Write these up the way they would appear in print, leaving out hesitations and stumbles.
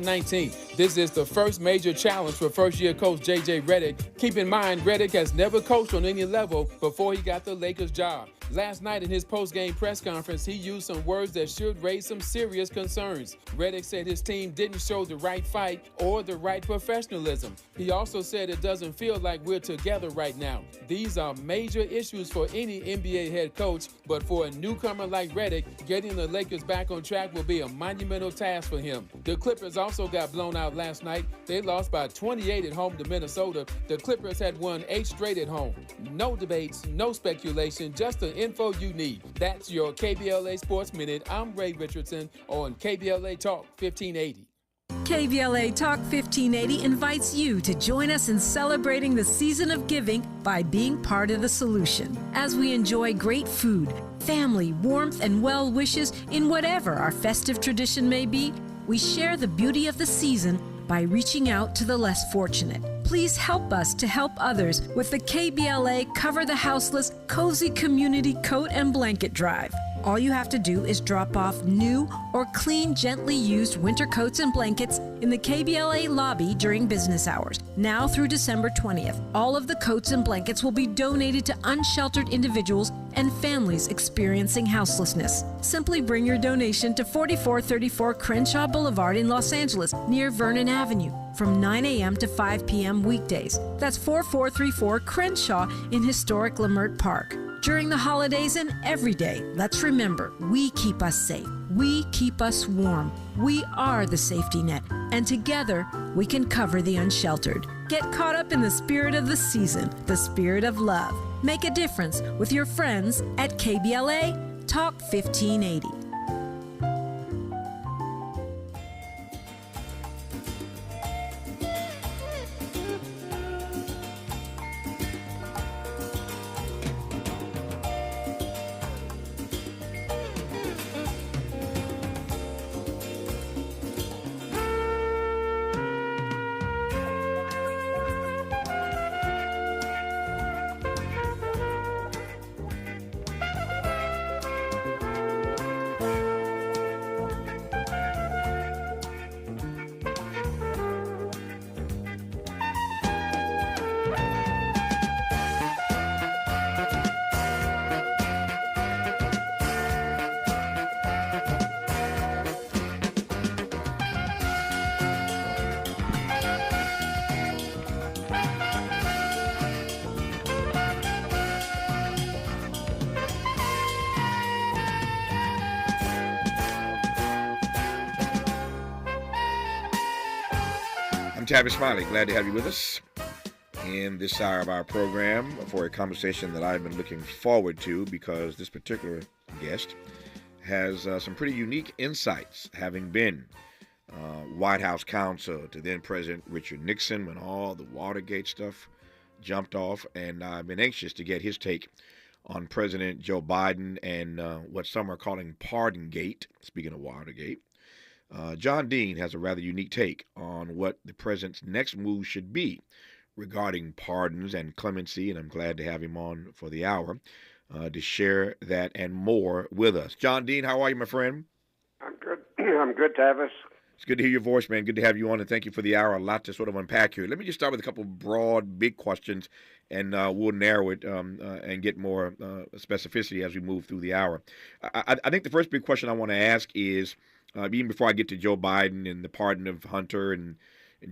19th. This is the first major challenge for first-year coach J.J. Redick. Keep in mind, Redick has never coached on any level before he got the Lakers job. Last night in his post-game press conference, he used some words that should raise some serious concerns. Redick said his team didn't show the right fight or the right professionalism. He also said it doesn't feel like we're together right now. These are major issues for any NBA head coach, but for a newcomer like Redick, getting the Lakers back on track will be a monumental task for him. The Clippers also got blown out last night. They lost by 28 at home to Minnesota. The Clippers had won 8 straight at home. No debates, no speculation, just the info you need. That's your KBLA Sports Minute. I'm Ray Richardson on KBLA Talk 1580. KBLA Talk 1580 invites you to join us in celebrating the season of giving by being part of the solution. As we enjoy great food, family, warmth, and well wishes in whatever our festive tradition may be, we share the beauty of the season by reaching out to the less fortunate. Please help us to help others with the KBLA Cover the Houseless Cozy Community Coat and Blanket Drive. All you have to do is drop off new or clean, gently used winter coats and blankets in the KBLA lobby during business hours. Now through December 20th, all of the coats and blankets will be donated to unsheltered individuals and families experiencing houselessness. Simply bring your donation to 4434 Crenshaw Boulevard in Los Angeles, near Vernon Avenue, from 9 a.m. to 5 p.m. weekdays. That's 4434 Crenshaw in historic Leimert Park. During the holidays and every day, let's remember, we keep us safe. We keep us warm. We are the safety net, and together we can cover the unsheltered. Get caught up in the spirit of the season, the spirit of love. Make a difference with your friends at KBLA Talk 1580. Tavis, Smiley, glad to have you with us in this hour of our program for a conversation that I've been looking forward to because this particular guest has some pretty unique insights, having been White House counsel to then President Richard Nixon when all the Watergate stuff jumped off, and I've been anxious to get his take on President Joe Biden and what some are calling Pardongate, speaking of Watergate. John Dean has a rather unique take on what the president's next move should be regarding pardons and clemency, and I'm glad to have him on for the hour to share that and more with us. John Dean, how are you, my friend? I'm good. I'm good, Tavis. It's good to hear your voice, man. Good to have you on, and thank you for the hour. A lot to sort of unpack here. Let me just start with a couple of broad, big questions, and we'll narrow it and get more specificity as we move through the hour. I think the first big question I want to ask is, even before I get to Joe Biden and the pardon of Hunter and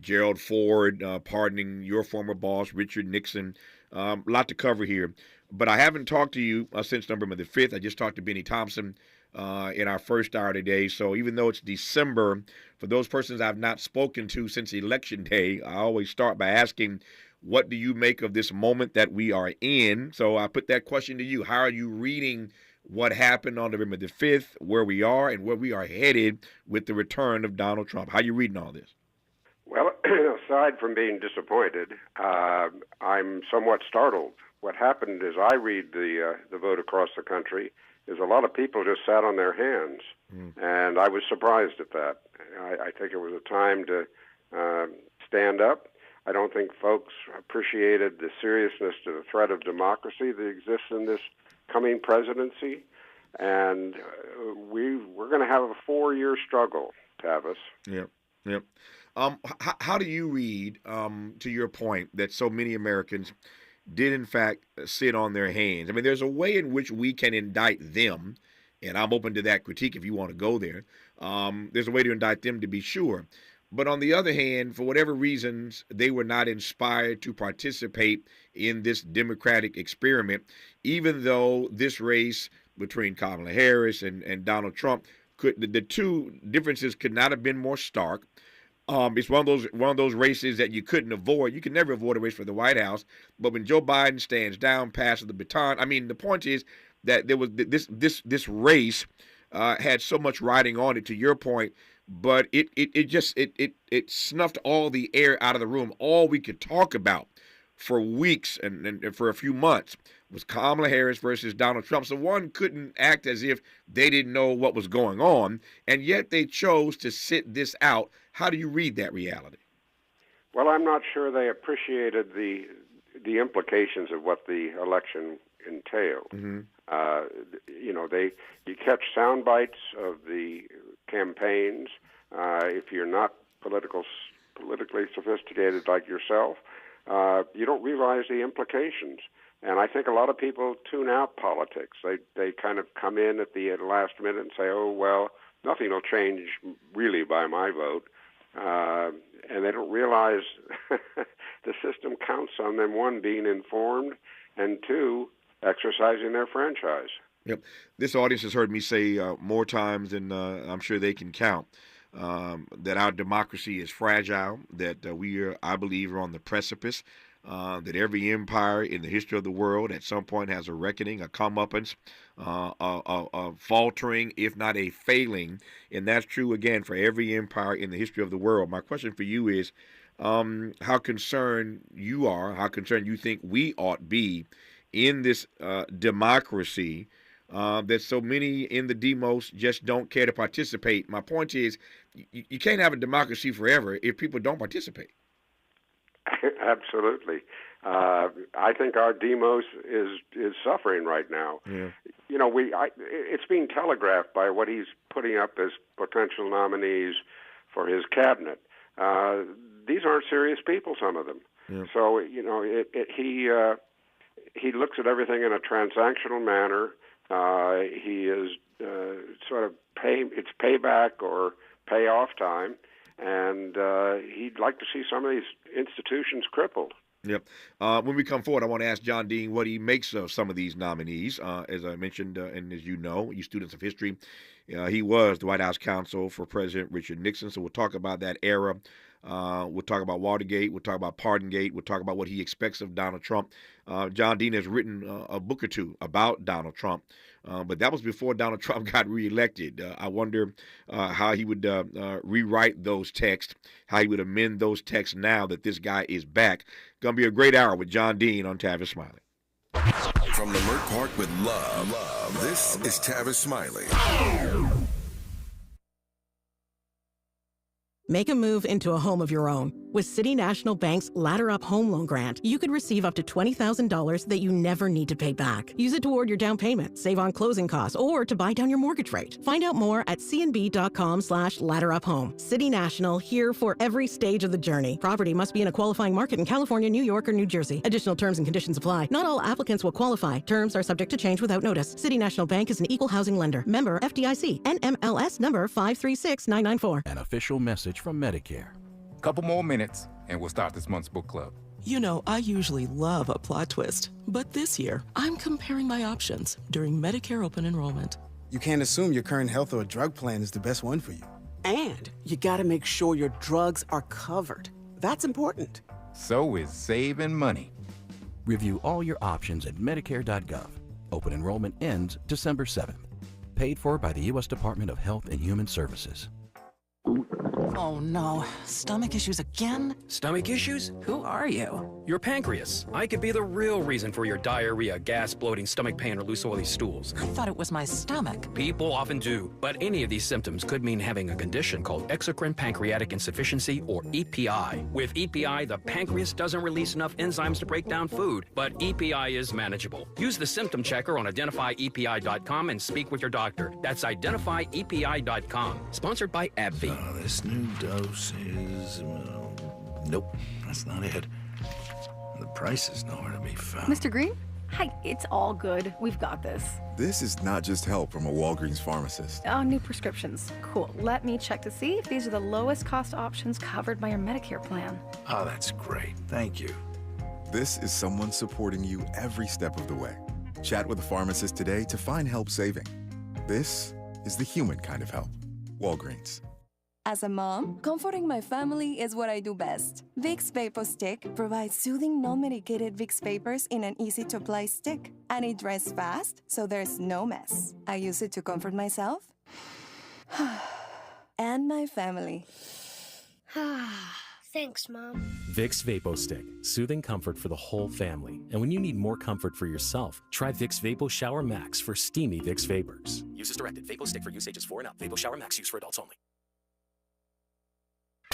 Gerald Ford pardoning your former boss, Richard Nixon, a lot to cover here. But I haven't talked to you since November the 5th. I just talked to Benny Thompson in our first hour today. So even though it's December, for those persons I've not spoken to since Election Day, I always start by asking, what do you make of this moment that we are in? So I put that question to you. How are you reading what happened on November the 5th, where we are, and where we are headed with the return of Donald Trump? How are you reading all this? Well, aside from being disappointed, I'm somewhat startled. What happened is I read the vote across the country is a lot of people just sat on their hands, and I was surprised at that. I think it was a time to stand up. I don't think folks appreciated the seriousness to the threat of democracy that exists in this coming presidency, and we're going to have a 4-year struggle, Tavis. Yeah. Yep. How do you read, to your point, that so many Americans did in fact sit on their hands? I mean, there's a way in which we can indict them, and I'm open to that critique if you want to go there. There's a way to indict them, to be sure. But on the other hand, for whatever reasons, they were not inspired to participate in this democratic experiment, even though this race between Kamala Harris and Donald Trump the two differences could not have been more stark. It's one of those races that you couldn't avoid. You can never avoid a race for the White House. But when Joe Biden stands down, passes the baton. I mean, the point is that there was this race had so much riding on it. To your point, but it snuffed all the air out of the room. All we could talk about for weeks and for a few months was Kamala Harris versus Donald Trump. So one couldn't act as if they didn't know what was going on, and yet they chose to sit this out. How do you read that reality? Well, I'm not sure they appreciated the implications of what the election entailed. Mm-hmm. You catch sound bites of the campaigns. If you're not politically sophisticated like yourself, you don't realize the implications. And I think a lot of people tune out politics. They kind of come in at the last minute and say, oh, well, nothing will change really by my vote. And they don't realize the system counts on them, one, being informed, and two, exercising their franchise. Yep. This audience has heard me say more times than I'm sure they can count that our democracy is fragile, that we are, I believe, are on the precipice, that every empire in the history of the world at some point has a reckoning, a comeuppance, a faltering, if not a failing. And that's true, again, for every empire in the history of the world. My question for you is how concerned you are, how concerned you think we ought be in this democracy that so many in the demos just don't care to participate. My point is, you can't have a democracy forever if people don't participate. Absolutely. I think our demos is suffering right now. Yeah. It's being telegraphed by what he's putting up as potential nominees for his cabinet. These aren't serious people, some of them. Yeah. So he looks at everything in a transactional manner. He is sort of it's payback or payoff time, and he'd like to see some of these institutions crippled. Yep. When we come forward, I want to ask John Dean what he makes of some of these nominees. As I mentioned, and as you know, you students of history, he was the White House counsel for President Richard Nixon. So we'll talk about that era. We'll talk about Watergate. We'll talk about Pardongate. We'll talk about what he expects of Donald Trump. John Dean has written a book or two about Donald Trump, but that was before Donald Trump got reelected. I wonder how he would rewrite those texts, how he would amend those texts now that this guy is back. Going to be a great hour with John Dean on Tavis Smiley. From Leimert Park with love, this is Tavis Smiley. Make a move into a home of your own. With City National Bank's Ladder Up Home Loan Grant, you could receive up to $20,000 that you never need to pay back. Use it toward your down payment, save on closing costs, or to buy down your mortgage rate. Find out more at cnb.com/ladderuphome. City National, here for every stage of the journey. Property must be in a qualifying market in California, New York, or New Jersey. Additional terms and conditions apply. Not all applicants will qualify. Terms are subject to change without notice. City National Bank is an equal housing lender. Member FDIC. NMLS number 536994. An official message from Medicare. Couple more minutes, and we'll start this month's book club. You know, I usually love a plot twist, but this year, I'm comparing my options during Medicare open enrollment. You can't assume your current health or drug plan is the best one for you. And you gotta make sure your drugs are covered. That's important. So is saving money. Review all your options at Medicare.gov. Open enrollment ends December 7th. Paid for by the U.S. Department of Health and Human Services. Oh no, stomach issues again? Stomach issues? Who are you? Your pancreas. I could be the real reason for your diarrhea, gas, bloating, stomach pain, or loose oily stools. I thought it was my stomach. People often do, but any of these symptoms could mean having a condition called exocrine pancreatic insufficiency, or EPI. With EPI, the pancreas doesn't release enough enzymes to break down food, but EPI is manageable. Use the symptom checker on identifyepi.com and speak with your doctor. That's identifyepi.com. Sponsored by AbbVie. This new dose is... nope, that's not it. The price is nowhere to be found. Mr. Green? Hi, it's all good. We've got this. This is not just help from a Walgreens pharmacist. Oh, new prescriptions. Cool. Let me check to see if these are the lowest cost options covered by your Medicare plan. Oh, that's great. Thank you. This is someone supporting you every step of the way. Chat with a pharmacist today to find help saving. This is the human kind of help. Walgreens. As a mom, comforting my family is what I do best. Vicks Vapor Stick provides soothing, non-medicated Vicks vapors in an easy-to-apply stick. And it dries fast, so there's no mess. I use it to comfort myself and my family. Thanks, Mom. Vicks Vapo Stick, soothing comfort for the whole family. And when you need more comfort for yourself, try Vicks Vapo Shower Max for steamy Vicks Vapors. Use as directed. Vapo Stick for use ages 4 and up. Vapo Shower Max use for adults only.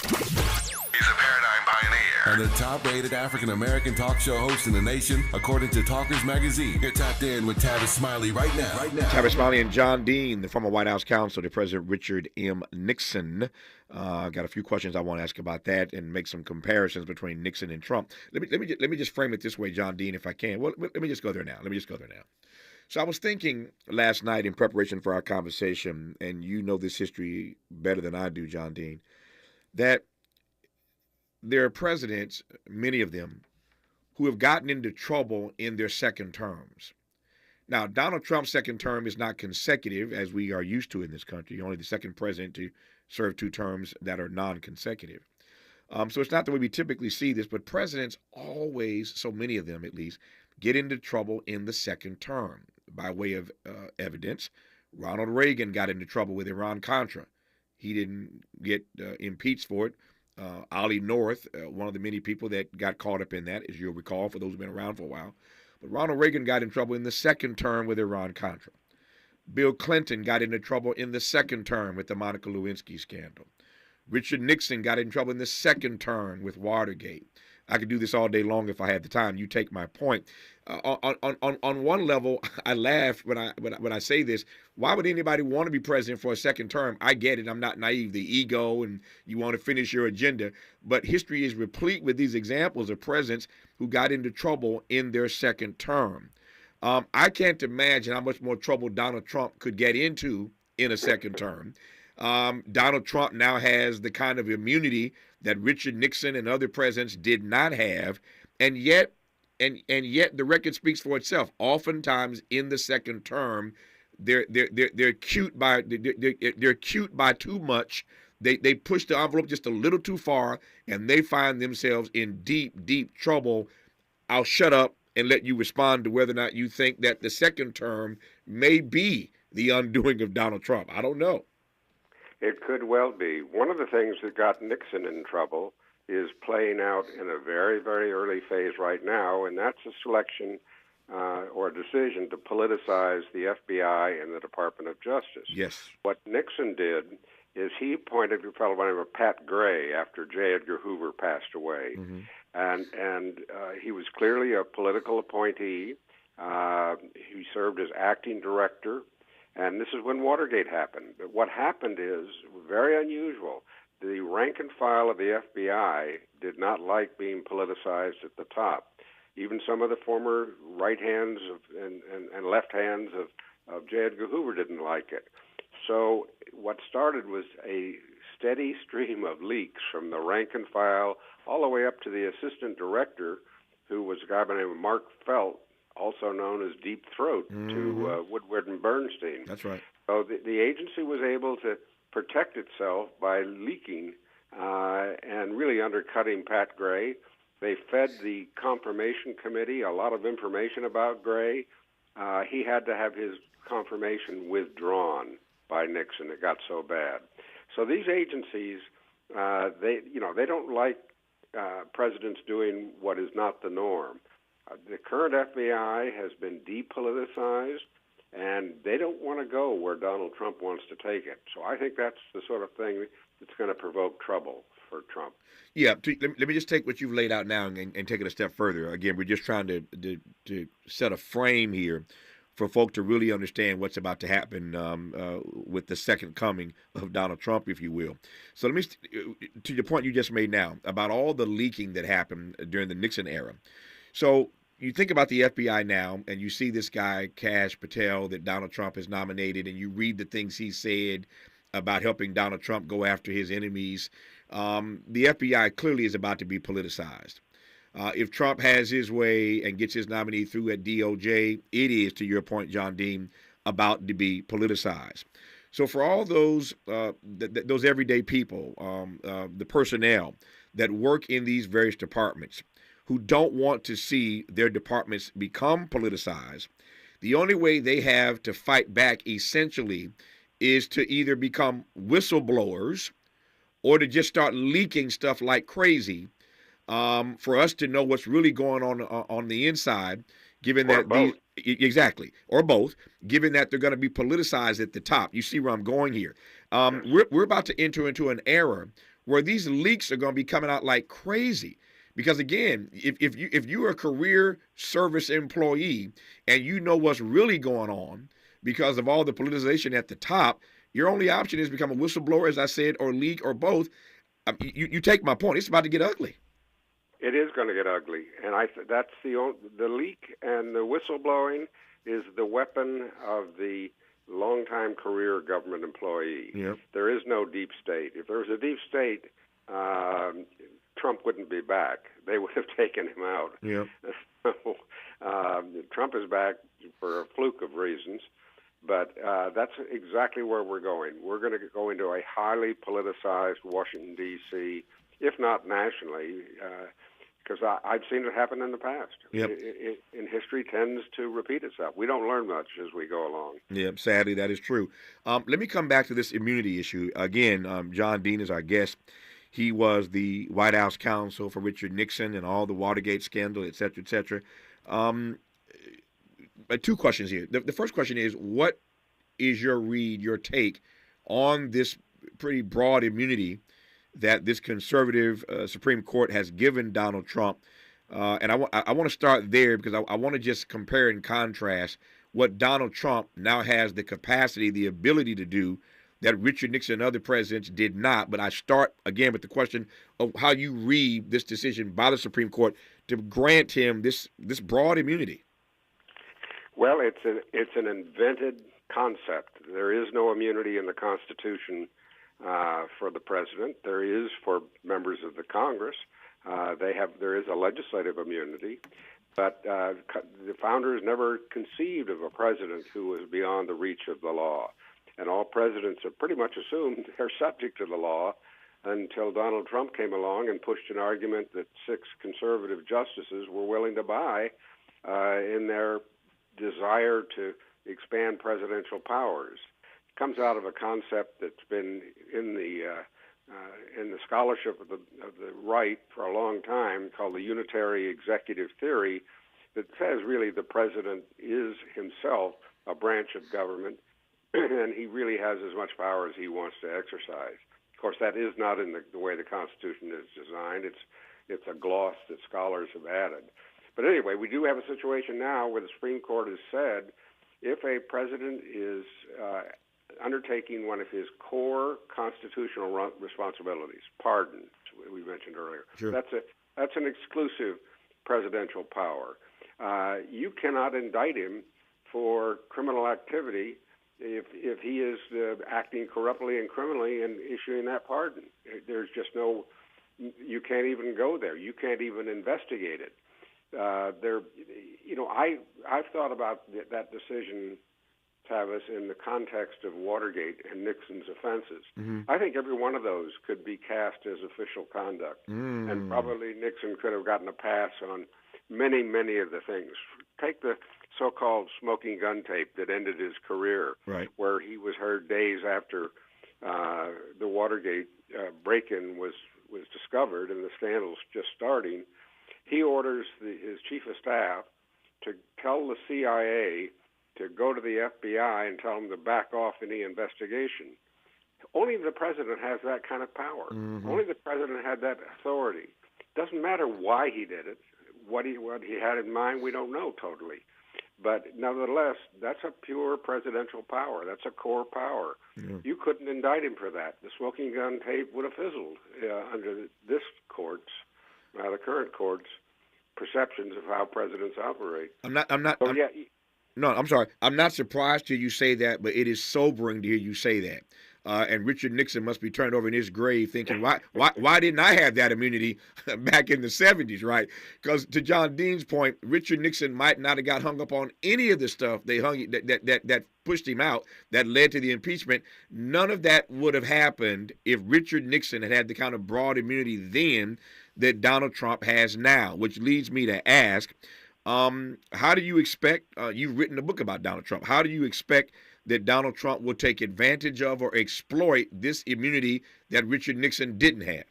He's a paradigm pioneer and the top-rated African-American talk show host in the nation, according to Talkers Magazine. You're tapped in with Tavis Smiley right now. Tavis Smiley and John Dean, the former White House counsel to President Richard M. Nixon. Got a few questions I want to ask about that and make some comparisons between Nixon and Trump. Let me just frame it this way, John Dean, if I can. Well, let me just go there now. So I was thinking last night in preparation for our conversation, and you know this history better than I do, John Dean, that there are presidents, many of them, who have gotten into trouble in their second terms. Now, Donald Trump's second term is not consecutive, as we are used to in this country. Only the second president to serve 2 terms that are non-consecutive. So it's not the way we typically see this, but presidents always, so many of them at least, get into trouble in the second term. By way of evidence, Ronald Reagan got into trouble with Iran-Contra. He didn't get impeached for it. Ollie North, one of the many people that got caught up in that, as you'll recall, for those who've been around for a while. But Ronald Reagan got in trouble in the second term with Iran-Contra. Bill Clinton got into trouble in the second term with the Monica Lewinsky scandal. Richard Nixon got in trouble in the second term with Watergate. I could do this all day long if I had the time. You take my point. On one level, I laugh when I say this. Why would anybody want to be president for a second term? I get it. I'm not naive. The ego and you want to finish your agenda. But history is replete with these examples of presidents who got into trouble in their second term. I can't imagine how much more trouble Donald Trump could get into in a second term. Donald Trump now has the kind of immunity that Richard Nixon and other presidents did not have, and yet the record speaks for itself. Oftentimes in the second term, they're cute by too much. They push the envelope just a little too far, and they find themselves in deep trouble. I'll shut up and let you respond to whether or not you think that the second term may be the undoing of Donald Trump. I don't know. It could well be. One of the things that got Nixon in trouble is playing out in a very, very early phase right now, and that's a selection or a decision to politicize the FBI and the Department of Justice. Yes. What Nixon did is he appointed a fellow by the name of Pat Gray after J. Edgar Hoover passed away. Mm-hmm. And he was clearly a political appointee. He served as acting director. And this is when Watergate happened. But what happened is very unusual. The rank and file of the FBI did not like being politicized at the top. Even some of the former right hands and left hands of J. Edgar Hoover didn't like it. So what started was a steady stream of leaks from the rank and file all the way up to the assistant director, who was a guy by the name of Mark Felt, also known as Deep Throat, to Woodward and Bernstein. That's right. So the agency was able to protect itself by leaking and really undercutting Pat Gray. They fed the confirmation committee a lot of information about Gray. He had to have his confirmation withdrawn by Nixon. It got so bad. So these agencies, they don't like presidents doing what is not the norm. The current FBI has been depoliticized, and they don't want to go where Donald Trump wants to take it. So I think that's the sort of thing that's going to provoke trouble for Trump. Yeah, let me just take what you've laid out now and take it a step further. Again, we're just trying to set a frame here for folk to really understand what's about to happen with the second coming of Donald Trump, if you will. So let me, to the point you just made now about all the leaking that happened during the Nixon era. So you think about the FBI now, and you see this guy, Kash Patel, that Donald Trump has nominated, and you read the things he said about helping Donald Trump go after his enemies. The FBI clearly is about to be politicized. If Trump has his way and gets his nominee through at DOJ, it is, to your point, John Dean, about to be politicized. So for all those those everyday people, the personnel that work in these various departments who don't want to see their departments become politicized, the only way they have to fight back essentially is to either become whistleblowers or to just start leaking stuff like crazy for us to know what's really going on the inside, given that exactly, or both, given that they're going to be politicized at the top. You see where I'm going here. We're about to enter into an era where these leaks are going to be coming out like crazy. Because again, if you're a career service employee and you know what's really going on because of all the politicization at the top, your only option is become a whistleblower, as I said, or leak, or both. You take my point. It's about to get ugly. It is going to get ugly, and that's the leak and the whistleblowing is the weapon of the longtime career government employee. Yep. There is no deep state. If there was a deep state, Trump wouldn't be back. They would have taken him out. Yep. So, Trump is back for a fluke of reasons, but that's exactly where we're going. We're going to go into a highly politicized Washington, D.C., if not nationally, because I've seen it happen in the past. Yep. In history tends to repeat itself. We don't learn much as we go along. Yep, sadly, that is true. Let me come back to this immunity issue. Again, John Dean is our guest. He was the White House counsel for Richard Nixon and all the Watergate scandal, et cetera, et cetera. Two questions here. The first question is, what is your read, your take on this pretty broad immunity that this conservative Supreme Court has given Donald Trump? And I want to start there because I want to just compare and contrast what Donald Trump now has the capacity, the ability to do that Richard Nixon and other presidents did not. But I start again with the question of how you read this decision by the Supreme Court to grant him this broad immunity. Well, it's an invented concept. There is no immunity in the Constitution for the president. There is for members of the Congress. There is a legislative immunity, but the founders never conceived of a president who was beyond the reach of the law. And all presidents have pretty much assumed they're subject to the law until Donald Trump came along and pushed an argument that 6 conservative justices were willing to buy in their desire to expand presidential powers. It comes out of a concept that's been in the scholarship of the right for a long time, called the unitary executive theory, that says really the president is himself a branch of government, and he really has as much power as he wants to exercise. Of course, that is not in the way the Constitution is designed. It's a gloss that scholars have added. But anyway, we do have a situation now where the Supreme Court has said if a president is undertaking one of his core constitutional responsibilities, pardon, we mentioned earlier, sure. That's an exclusive presidential power. You cannot indict him for criminal activity if he is acting corruptly and criminally and issuing that pardon. There's just no, you can't even go there. You can't even investigate it. I've thought about that decision, Tavis, in the context of Watergate and Nixon's offenses. Mm-hmm. I think every one of those could be cast as official conduct, and probably Nixon could have gotten a pass on many, many of the things. Take the so-called smoking gun tape that ended his career, right, where he was heard days after the Watergate break-in was was discovered and the scandal's just starting, he orders his chief of staff to tell the CIA to go to the FBI and tell them to back off any investigation. Only the president has that kind of power. Mm-hmm. Only the president had that authority. Doesn't matter why he did it. What he had in mind, we don't know totally. But nevertheless, that's a pure presidential power. That's a core power. Yeah. You couldn't indict him for that. The smoking gun tape would have fizzled under this court's, the current court's perceptions of how presidents operate. No, I'm sorry. I'm not surprised to hear you say that, but it is sobering to hear you say that. And Richard Nixon must be turned over in his grave thinking, why didn't I have that immunity back in the 70s, right? Because to John Dean's point, Richard Nixon might not have got hung up on any of the stuff that pushed him out, that led to the impeachment. None of that would have happened if Richard Nixon had the kind of broad immunity then that Donald Trump has now, which leads me to ask, how do you expect, you've written a book about Donald Trump, how do you expect that Donald Trump will take advantage of or exploit this immunity that Richard Nixon didn't have?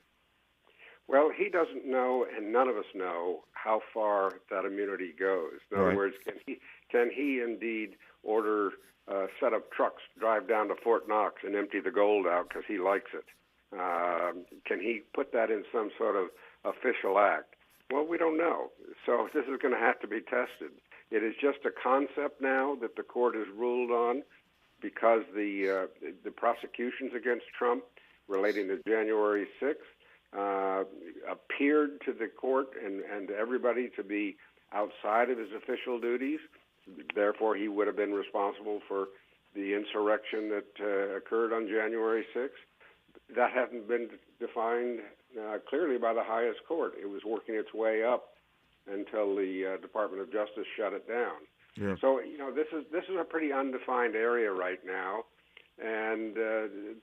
Well, he doesn't know, and none of us know, how far that immunity goes. In other words, can he indeed order a set of trucks drive down to Fort Knox and empty the gold out because he likes it? Can he put that in some sort of official act? Well, we don't know. So this is going to have to be tested. It is just a concept now that the court has ruled on because the prosecutions against Trump relating to January 6th appeared to the court and to everybody to be outside of his official duties. Therefore, he would have been responsible for the insurrection that occurred on January 6th. That hasn't been defined clearly by the highest court. It was working its way up until the Department of Justice shut it down. Yeah. So, this is a pretty undefined area right now, and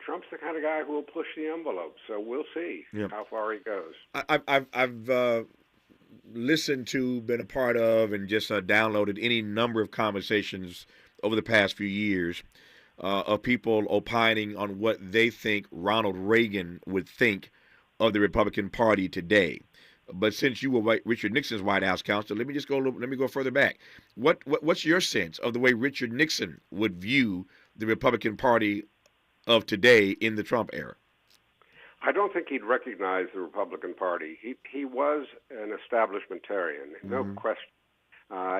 Trump's the kind of guy who will push the envelope. So we'll see how far he goes. I've listened to, been a part of, and just downloaded any number of conversations over the past few years of people opining on what they think Ronald Reagan would think of the Republican Party today. But since you were Richard Nixon's White House counsel, let me go further back. What's your sense of the way Richard Nixon would view the Republican Party of today in the Trump era? I don't think he'd recognize the Republican Party. He was an establishmentarian, no question.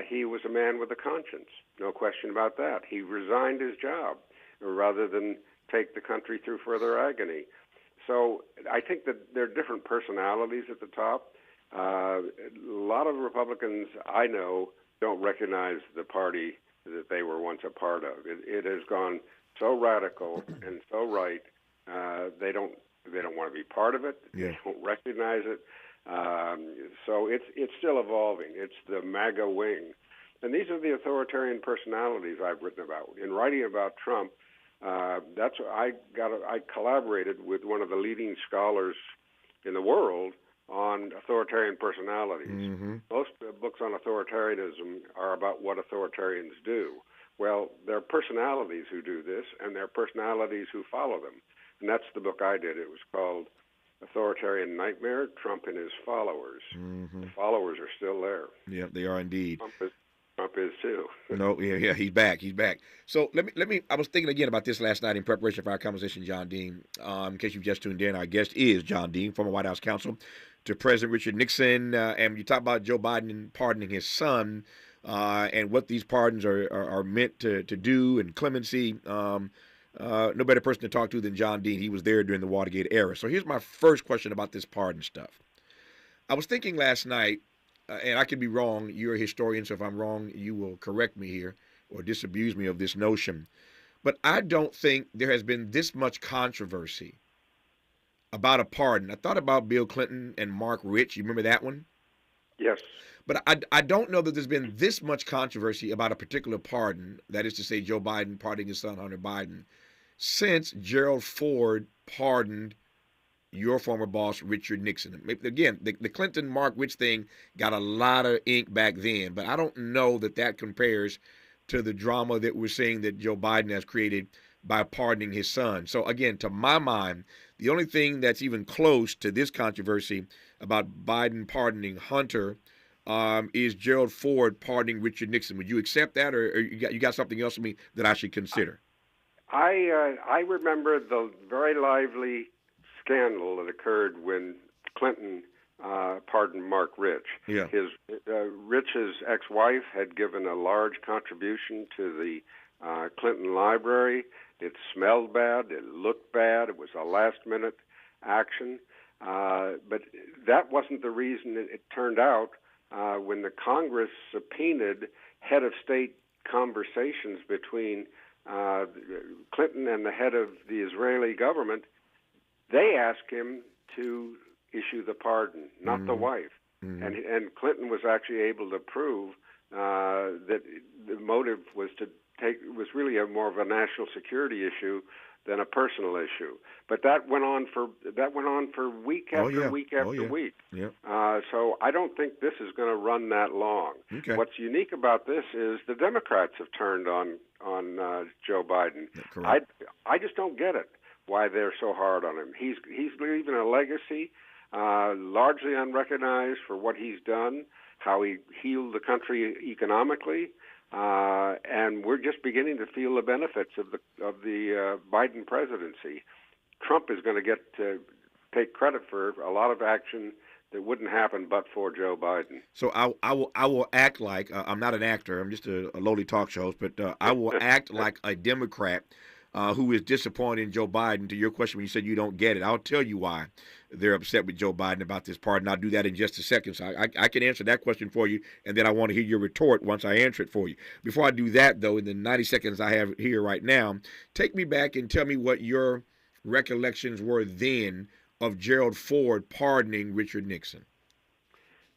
He was a man with a conscience, no question about that. He resigned his job rather than take the country through further agony. So I think that there are different personalities at the top. A lot of Republicans I know don't recognize the party that they were once a part of. It has gone so radical and so right. They don't want to be part of it. Yeah. They don't recognize it. So it's still evolving. It's the MAGA wing, and these are the authoritarian personalities I've written about. In writing about Trump, that's what I collaborated with one of the leading scholars in the world on authoritarian personalities. Mm-hmm. Most books on authoritarianism are about what authoritarians do. Well, there are personalities who do this, and there are personalities who follow them. And that's the book I did. It was called Authoritarian Nightmare, Trump and His Followers. Mm-hmm. The followers are still there. Yeah, they are indeed. Trump is too. No, yeah, he's back. So let me. I was thinking again about this last night in preparation for our conversation, John Dean. In case you've just tuned in, our guest is John Dean, former White House counsel to President Richard Nixon. And you talk about Joe Biden pardoning his son, and what these pardons are meant to do, and clemency. No better person to talk to than John Dean. He was there during the Watergate era. So here's my first question about this pardon stuff. I was thinking last night, and I could be wrong. You're a historian, so if I'm wrong, you will correct me here or disabuse me of this notion. But I don't think there has been this much controversy about a pardon. I thought about Bill Clinton and Mark Rich. You remember that one? Yes. But I don't know that there's been this much controversy about a particular pardon, that is to say Joe Biden pardoning his son Hunter Biden, since Gerald Ford pardoned your former boss, Richard Nixon. Again, the Clinton Mark Rich thing got a lot of ink back then, but I don't know that compares to the drama that we're seeing that Joe Biden has created by pardoning his son. So again, to my mind, The only thing that's even close to this controversy about Biden pardoning Hunter is Gerald Ford pardoning Richard Nixon. Would you accept that, or you got something else for me that I should consider? I remember the very lively scandal that occurred when Clinton pardoned Mark Rich. Yeah. Rich's ex-wife had given a large contribution to the Clinton library. It smelled bad. It looked bad. It was a last-minute action. But that wasn't the reason. It turned out when the Congress subpoenaed head of state conversations between Clinton and the head of the Israeli government, they asked him to issue the pardon, not the wife. And Clinton was actually able to prove that the motive was really more of a national security issue than a personal issue. But that went on for week after week after week. Yeah. So I don't think this is going to run that long. Okay. What's unique about this is the Democrats have turned on Joe Biden. Correct. I just don't get it, why they're so hard on him. He's leaving a legacy largely unrecognized for what he's done, how he healed the country economically. And we're just beginning to feel the benefits of the Biden presidency. Trump is going to take credit for a lot of action that wouldn't happen but for Joe Biden. So I will act like I'm not an actor. I'm just a lowly talk show host, but I will act like a Democrat who is disappointed in Joe Biden. To your question, when you said you don't get it, I'll tell you why they're upset with Joe Biden about this pardon. I'll do that in just a second. So I can answer that question for you, and then I want to hear your retort once I answer it for you. Before I do that, though, in the 90 seconds I have here right now, take me back and tell me what your recollections were then of Gerald Ford pardoning Richard Nixon.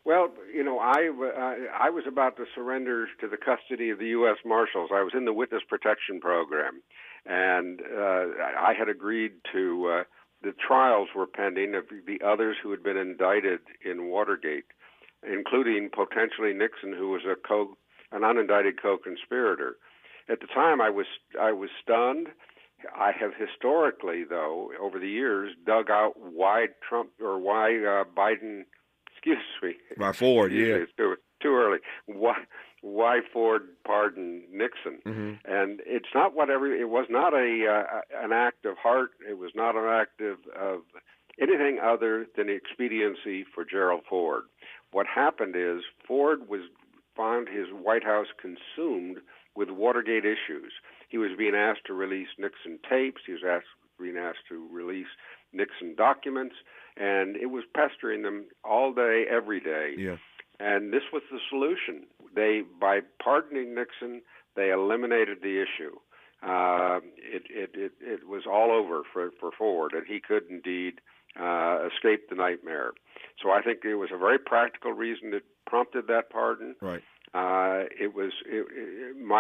Well, I was about to surrender to the custody of the U.S. Marshals. I was in the Witness Protection Program, and I had agreed to the trials were pending of the others who had been indicted in Watergate, including potentially Nixon, who was an unindicted co-conspirator. At the time, I was stunned. I have historically, though, over the years, dug out why Biden. Excuse me. By Ford, yeah. It's too early. Why Ford pardoned Nixon? Mm-hmm. And it's not it was not an act of heart. It was not an act of anything other than expediency for Gerald Ford. What happened is Ford found his White House consumed with Watergate issues. He was being asked to release Nixon tapes. He was being asked to release Nixon documents, and it was pestering them all day, every day. Yeah. And this was the solution. By pardoning Nixon, they eliminated the issue. It was all over for Ford, and he could indeed escape the nightmare. So I think it was a very practical reason that prompted that pardon. Right. My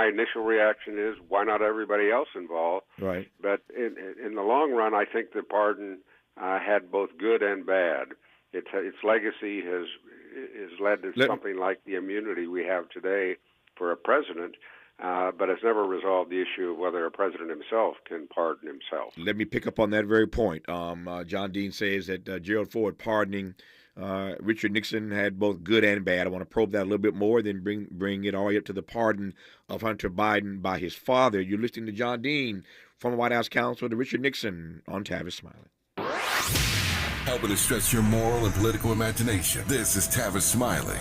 initial reaction is, why not everybody else involved? Right. But in the long run, I think the pardon had both good and bad. Its legacy has led to something like the immunity we have today for a president, but has never resolved the issue of whether a president himself can pardon himself. Let me pick up on that very point. John Dean says that Gerald Ford pardoning Richard Nixon had both good and bad. I want to probe that a little bit more, then bring it all the way up to the pardon of Hunter Biden by his father. You're listening to John Dean, former White House counsel to Richard Nixon, on Tavis Smiley. Helping to stretch your moral and political imagination. This is Tavis Smiley.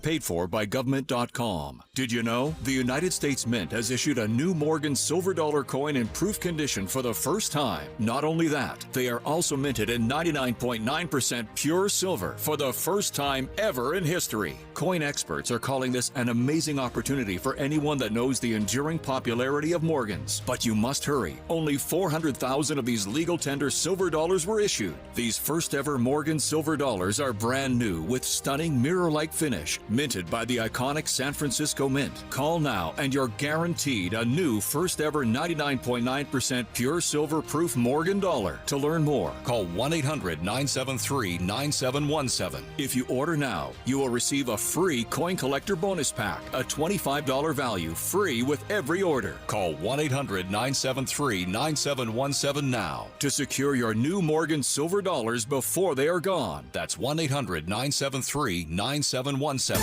Paid for by government.com. Did you know? The United States Mint has issued a new Morgan silver dollar coin in proof condition for the first time. Not only that, they are also minted in 99.9% pure silver for the first time ever in history. Coin experts are calling this an amazing opportunity for anyone that knows the enduring popularity of Morgans. But you must hurry. Only 400,000 of these legal tender silver dollars were issued. These first ever Morgan silver dollars are brand new with stunning mirror-like finish, Minted by the iconic San Francisco Mint. Call now and you're guaranteed a new first ever 99.9% pure silver proof Morgan dollar. To learn more, call 1-800-973-9717. If you order now, you will receive a free coin collector bonus pack, a $25 value, free with every order. Call 1-800-973-9717 now to secure your new Morgan silver dollars before they are gone. That's 1-800-973-9717.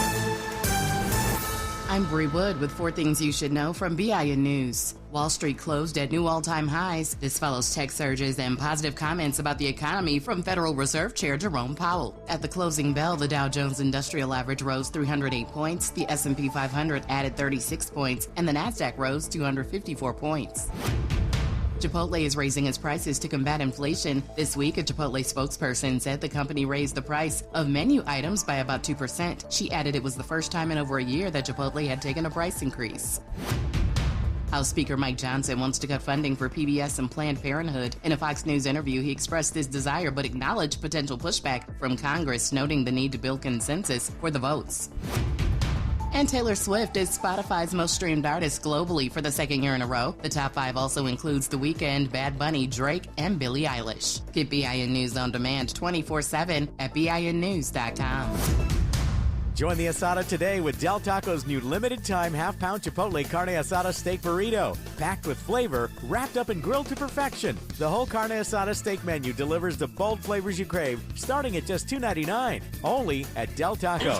I'm Bree Wood with 4 things you should know from BIN News. Wall Street closed at new all-time highs. This follows tech surges and positive comments about the economy from Federal Reserve Chair Jerome Powell. At the closing bell, the Dow Jones Industrial Average rose 308 points, the S&P 500 added 36 points, and the NASDAQ rose 254 points. Chipotle is raising its prices to combat inflation. This week, a Chipotle spokesperson said the company raised the price of menu items by about 2%. She added it was the first time in over a year that Chipotle had taken a price increase. House Speaker Mike Johnson wants to cut funding for PBS and Planned Parenthood. In a Fox News interview, he expressed this desire but acknowledged potential pushback from Congress, noting the need to build consensus for the votes. And Taylor Swift is Spotify's most streamed artist globally for the second year in a row. The top 5 also includes The Weeknd, Bad Bunny, Drake, and Billie Eilish. Get BIN News on demand 24/7 at BINnews.com. Join the Asada today with Del Taco's new limited-time half-pound Chipotle Carne Asada steak burrito. Packed with flavor, wrapped up and grilled to perfection. The whole Carne Asada steak menu delivers the bold flavors you crave, starting at just $2.99. Only at Del Taco.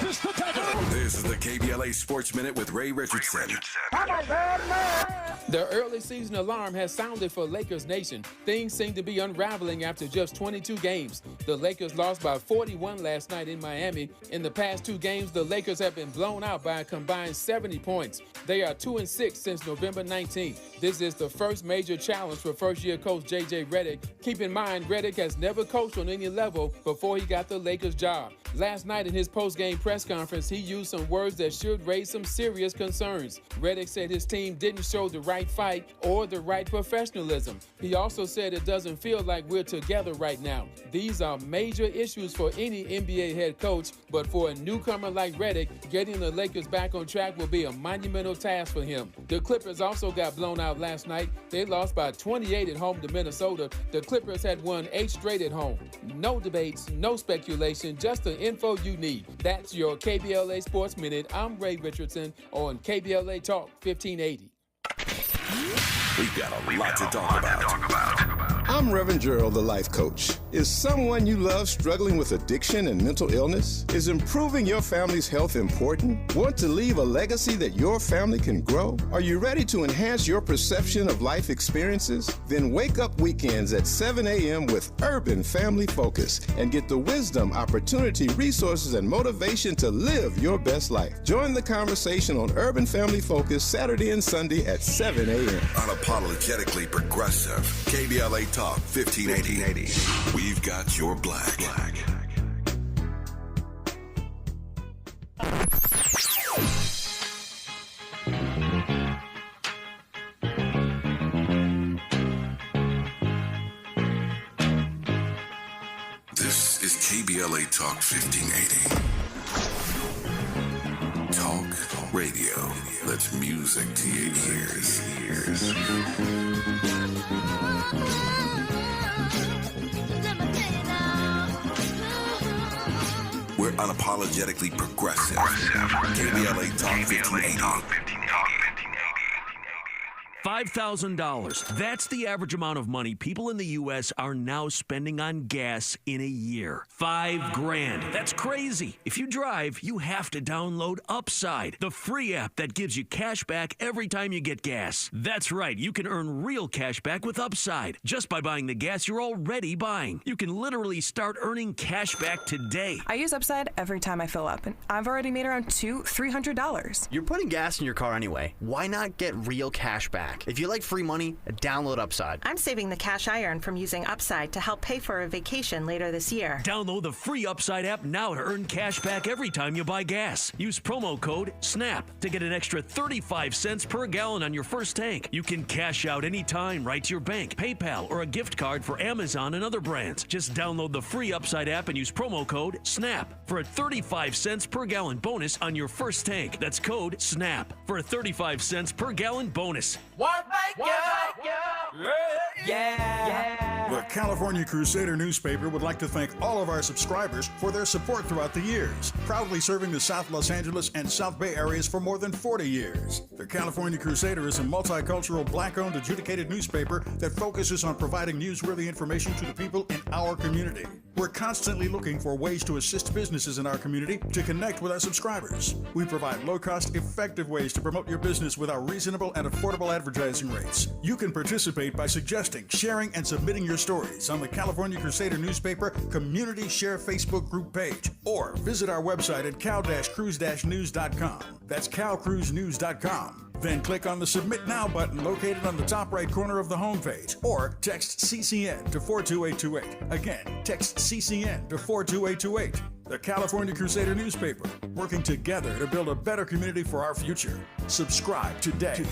This is the KBLA Sports Minute with Ray Richardson. The early season alarm has sounded for Lakers Nation. Things seem to be unraveling after just 22 games. The Lakers lost by 41 last night in Miami. In the past 2 games, the Lakers have been blown out by a combined 70 points. They are 2-6 since November 19th. This is the first major challenge for first-year coach J.J. Redick. Keep in mind, Redick has never coached on any level before he got the Lakers job. Last night in his post-game press conference, he used some words that should raise some serious concerns. Redick said his team didn't show the right fight or the right professionalism. He also said it doesn't feel like we're together right now. These are major issues for any NBA head coach, but for a newcomer like Redick, getting the Lakers back on track will be a monumental task for him. The Clippers also got blown out last night. They lost by 28 at home to Minnesota. The Clippers had won 8 straight at home. No debates, no speculation, just the info you need. That's your KBLA Sports Minute. I'm Ray Richardson on KBLA Talk 1580. We've got a lot to talk about. I'm Reverend Gerald, the life coach. Is someone you love struggling with addiction and mental illness? Is improving your family's health important? Want to leave a legacy that your family can grow? Are you ready to enhance your perception of life experiences? Then wake up weekends at 7 a.m. with Urban Family Focus and get the wisdom, opportunity, resources, and motivation to live your best life. Join the conversation on Urban Family Focus Saturday and Sunday at 7 a.m. Unapologetically progressive. KBLA Talk 1580. We've got your black. This is KBLA Talk 1580. Talk radio. That's music to your ears. We're unapologetically progressive. KBLA Talk 1580. $5,000. That's the average amount of money people in the U.S. are now spending on gas in a year. $5,000. That's crazy. If you drive, you have to download Upside, the free app that gives you cash back every time you get gas. That's right. You can earn real cash back with Upside just by buying the gas you're already buying. You can literally start earning cash back today. I use Upside every time I fill up, and I've already made around $200-300. You're putting gas in your car anyway. Why not get real cash back? back. If you like free money, download Upside. I'm saving the cash I earn from using Upside to help pay for a vacation later this year. Download the free Upside app now to earn cash back every time you buy gas. Use promo code SNAP to get an extra 35 cents per gallon on your first tank. You can cash out anytime right to your bank, PayPal, or a gift card for Amazon and other brands. Just download the free Upside app and use promo code SNAP for a 35 cents per gallon bonus on your first tank. That's code SNAP for a 35 cents per gallon bonus. The California Crusader newspaper would like to thank all of our subscribers for their support throughout the years, proudly serving the South Los Angeles and South Bay areas for more than 40 years. The California Crusader is a multicultural, black-owned, adjudicated newspaper that focuses on providing newsworthy information to the people in our community. We're constantly looking for ways to assist businesses in our community to connect with our subscribers. We provide low-cost, effective ways to promote your business with our reasonable and affordable advertising rates. You can participate by suggesting, sharing, and submitting your stories on the California Crusader newspaper Community Share Facebook group page, or visit our website at cal-cruise-news.com. That's calcruisenews.com. Then click on the Submit Now button located on the top right corner of the homepage, or text CCN to 42828. Again, text CCN to 42828. The California Crusader newspaper, working together to build a better community for our future. Subscribe today.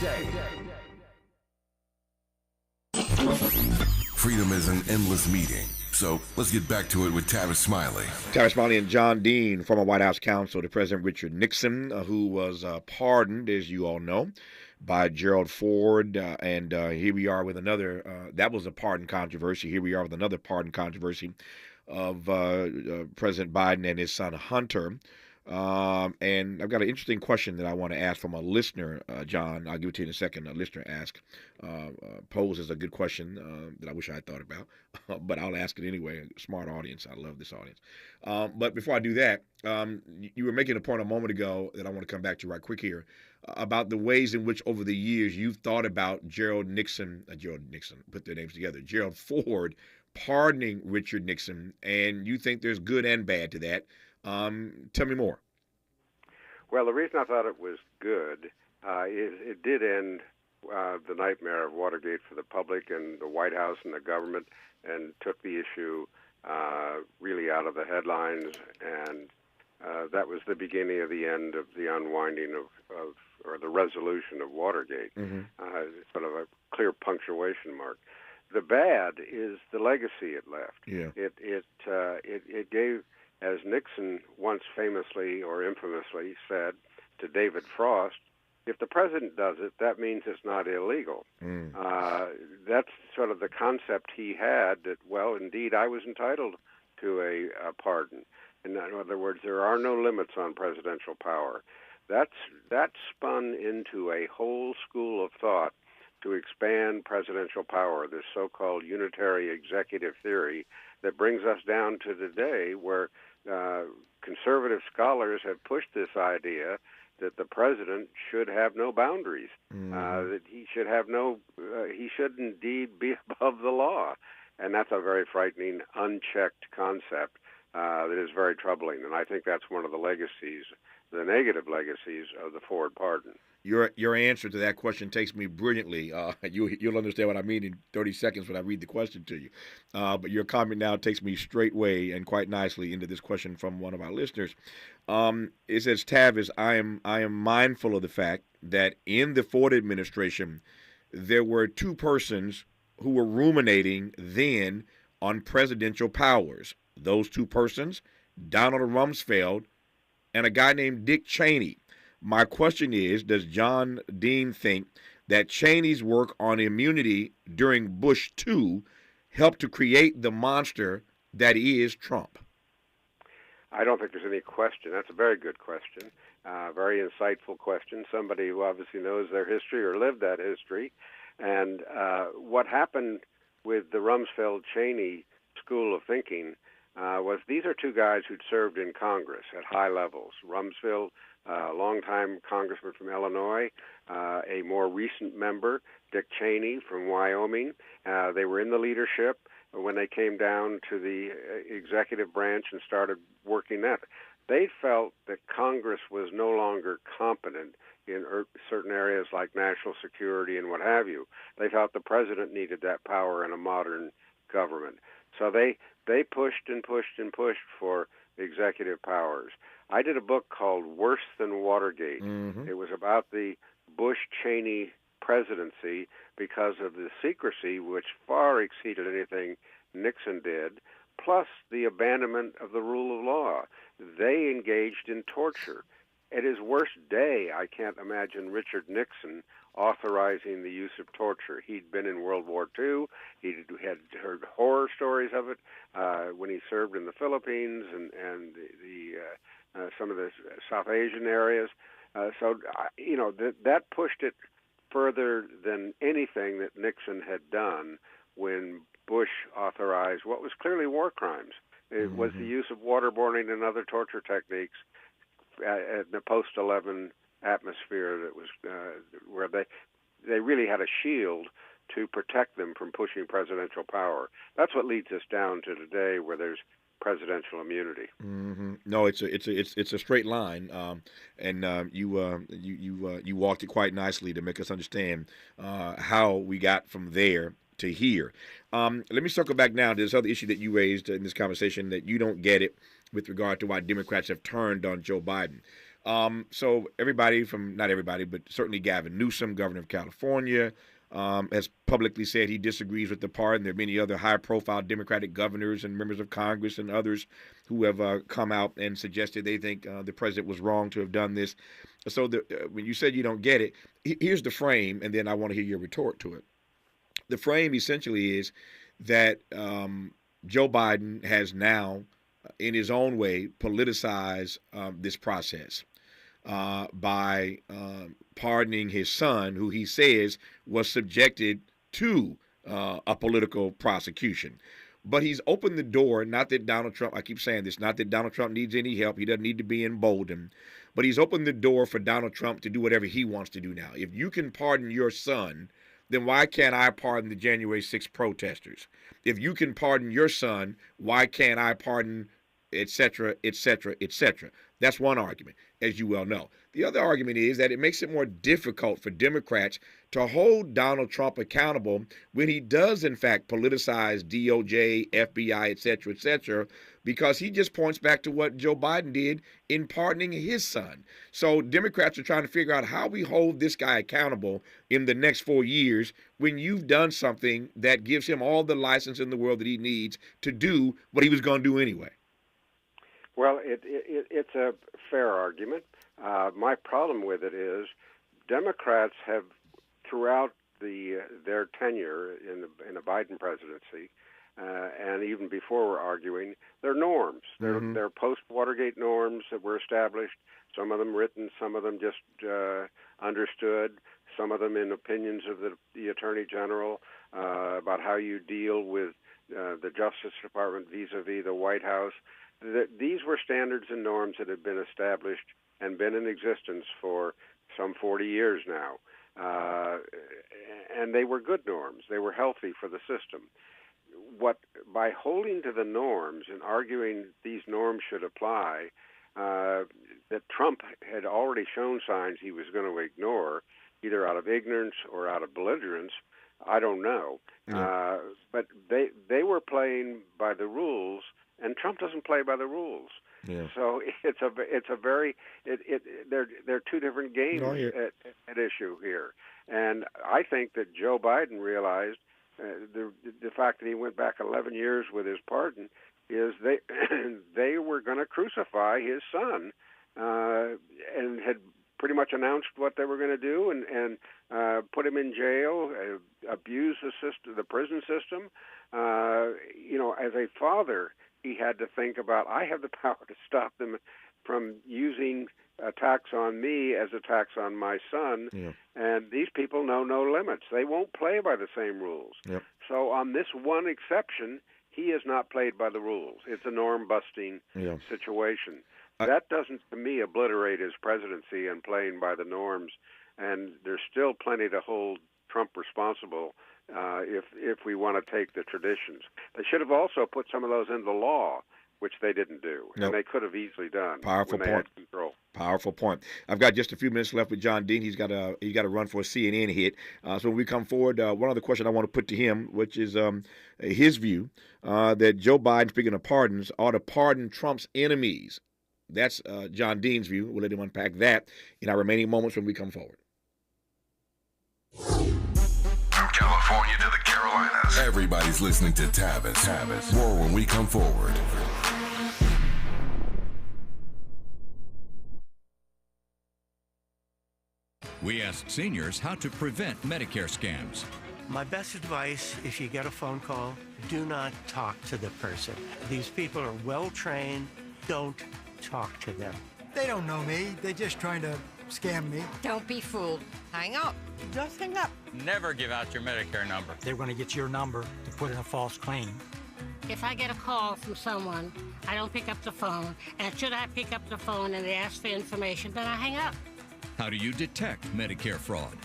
Freedom is an endless meeting. So let's get back to it with Tavis Smiley. Tavis Smiley and John Dean, former White House counsel to President Richard Nixon, who was pardoned, as you all know, by Gerald Ford. And here we are with another, that was a pardon controversy. Here we are with another pardon controversy of President Biden and his son Hunter. And I've got an interesting question that I want to ask from a listener, John. I'll give it to you in a second. A listener poses a good question that I wish I had thought about, but I'll ask it anyway. Smart audience. I love this audience. But before I do that, you were making a point a moment ago that I want to come back to right quick here about the ways in which over the years you've thought about Gerald Nixon, put their names together, Gerald Ford pardoning Richard Nixon, and you think there's good and bad to that. Tell me more. Well, the reason I thought it was good, it did end the nightmare of Watergate for the public and the White House and the government, and took the issue really out of the headlines, and that was the beginning of the end of the unwinding of or the resolution of Watergate. Mm-hmm. Sort of a clear punctuation mark. The bad is the legacy it left. Yeah. It gave, as Nixon once famously or infamously said to David Frost, if the president does it, that means it's not illegal. That's sort of the concept he had, that, well, indeed, I was entitled to a pardon. In other words, there are no limits on presidential power. That spun into a whole school of thought to expand presidential power, this so-called unitary executive theory that brings us down to today, where conservative scholars have pushed this idea that the president should have no boundaries, that he should indeed be above the law. And that's a very frightening, unchecked concept that is very troubling. And I think that's one of the legacies, the negative legacies of the Ford pardon. Your answer to that question takes me brilliantly. You'll understand what I mean in 30 seconds when I read the question to you. But your comment now takes me straightway and quite nicely into this question from one of our listeners. It says, Tavis, I am mindful of the fact that in the Ford administration, there were two persons who were ruminating then on presidential powers. Those two persons, Donald Rumsfeld and a guy named Dick Cheney. My question is, does John Dean think that Cheney's work on immunity during Bush II helped to create the monster that is Trump? I don't think there's any question. That's a very good question, very insightful question. Somebody who obviously knows their history or lived that history. And what happened with the Rumsfeld-Cheney school of thinking was these are two guys who'd served in Congress at high levels. Rumsfeld, a longtime congressman from Illinois, a more recent member, Dick Cheney from Wyoming. They were in the leadership when they came down to the executive branch and started working that. they felt that Congress was no longer competent in certain areas like national security and what have you. They felt the president needed that power in a modern government. So they pushed and pushed and pushed for executive powers. I did a book called Worse Than Watergate. Mm-hmm. It was about the Bush-Cheney presidency because of the secrecy, which far exceeded anything Nixon did, plus the abandonment of the rule of law. They engaged in torture. At his worst day, I can't imagine Richard Nixon authorizing the use of torture. He'd been in World War II. He had heard horror stories of it when he served in the Philippines and some of the South Asian areas. That pushed it further than anything that Nixon had done when Bush authorized what was clearly war crimes. It was the use of waterboarding and other torture techniques at the post-11 atmosphere that was where they really had a shield to protect them from pushing presidential power. That's what leads us down to today, where there's presidential immunity. Mm-hmm. No, it's a straight line, and you walked it quite nicely to make us understand how we got from there to here. Let me circle back now to this other issue that you raised in this conversation, that you don't get it with regard to why Democrats have turned on Joe Biden. So everybody not everybody, but certainly Gavin Newsom, governor of California, has publicly said he disagrees with the pardon. There are many other high-profile Democratic governors and members of Congress and others who have come out and suggested they think the president was wrong to have done this. So when you said you don't get it, here's the frame, and then I want to hear your retort to it. The frame essentially is that Joe Biden has now, in his own way, politicized this process by pardoning his son, who he says was subjected to a political prosecution. But he's opened the door, not that Donald Trump, I keep saying this, not that Donald Trump needs any help. He doesn't need to be emboldened. But he's opened the door for Donald Trump to do whatever he wants to do now. If you can pardon your son, then why can't I pardon the January 6th protesters? If you can pardon your son, why can't I pardon, et cetera, et cetera, et cetera? That's one argument, as you well know. The other argument is that it makes it more difficult for Democrats to hold Donald Trump accountable when he does, in fact, politicize DOJ, FBI, et cetera, because he just points back to what Joe Biden did in pardoning his son. So Democrats are trying to figure out how we hold this guy accountable in the next 4 years when you've done something that gives him all the license in the world that he needs to do what he was going to do anyway. Well, it's a fair argument. My problem with it is Democrats have, throughout their tenure in the Biden presidency, and even before we're arguing, they're norms. They're post-Watergate norms that were established, some of them written, some of them just understood, some of them in opinions of the Attorney General about how you deal with the Justice Department vis-a-vis the White House. These were standards and norms that had been established and been in existence for some 40 years now. And they were good norms. They were healthy for the system. By holding to the norms and arguing these norms should apply, that Trump had already shown signs he was going to ignore, either out of ignorance or out of belligerence, I don't know. Yeah. But they were playing by the rules, and Trump doesn't play by the rules. Yeah. So they're two different games at issue here. And I think that Joe Biden realized the fact that he went back 11 years with his pardon is they were going to crucify his son, and had pretty much announced what they were going to do, and put him in jail, abuse the prison system. As a father, he had to think about, I have the power to stop them from using attacks on me as attacks on my son, and these people know no limits. They won't play by the same rules. Yep. So on this one exception, he has not played by the rules. It's a norm-busting situation. That doesn't, to me, obliterate his presidency and playing by the norms, and there's still plenty to hold Trump responsible if we want to take the traditions. They should have also put some of those into law, which they didn't do, Nope. and they could have easily done Powerful when they point. had control. Powerful point. I've got just a few minutes left with John Dean. He's got to run for a CNN hit. So when we come forward, one other question I want to put to him, which is his view that Joe Biden, speaking of pardons, ought to pardon Trump's enemies. That's John Dean's view. We'll let him unpack that in our remaining moments when we come forward. From California to the Carolinas, everybody's listening to Tavis. More when we come forward. We asked seniors how to prevent Medicare scams. My best advice, if you get a phone call, do not talk to the person. These people are well trained. Don't talk to them. They don't know me. They're just trying to scam me. Don't be fooled. Hang up. Just hang up. Never give out your Medicare number. They're going to get your number to put in a false claim. If I get a call from someone, I don't pick up the phone. And should I pick up the phone and they ask for information, then I hang up. How do you detect Medicare fraud?